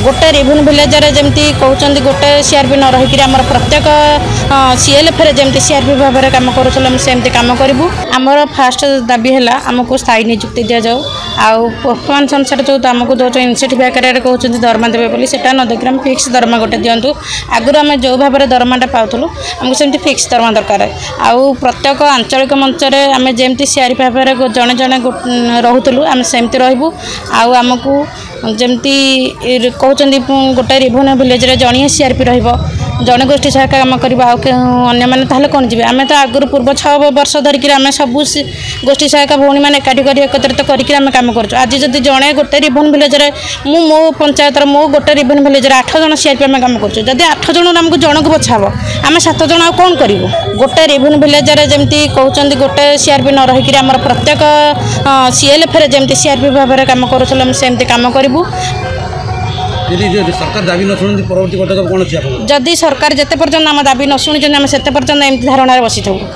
गोटे revenue village जमी कहते गोटे सीआरपी न रहीकि आम प्रत्येक सीएलएफ जमी सीआरपी भाव में कम करमती कम करूँ। आमर फास्ट दाबी है आमको स्थायी निजुक्ति दि जाऊ आउ परफॉर्मेंस अनुसार जो आमको दौर इनसेटिव आकार कहते दरमा देवे बोली सेटा न देखिए आम फिक्स दरमा गोटे दिंतु। आगुरी आम जो भाव में दरमाटा पाऊँ आमको सेमती फिक्स दरमा दरकार आउ प्रत्येक आंचलिक मंच में आम जमी सीआरपी भाव में जड़े जड़े रोलु आम सेमती रही आमको जमती कहते गोटे रेवेन्यू विलेज जड़िए सीआरपी जड़े गोष्ठी सहायता कम करवा आने कौन जी आम तो आगुरी पूर्व 6 वर्ष धरिकी आम सब गोष्ठी सहायता भौणी मैंने एकाठी कर एकत्रित करके कम कर आज जब जड़े गोटे रेवेन्यू विलेज मो पंचायत मो गोटे रेवेन्यू विलेज 8 जन सीआरपी आम कम कर 8 जन आमको जनक बछाव आम 7 जन कौन करूँ। गोटे रेवेन्यू विलेज जमी कहते गोटे सीआरपी न रहीकि आम प्रत्येक सीएलएफ जमी सीआरपी भाव में कम करमती कम करूँ। सरकार दाबी न शुणी परवर्ती पदक्षेप कौन अच्छी जदि सरकार जिते पर्यटन आम दाबी न शुणी आम से पर्यटन एमती धारणा बसी था।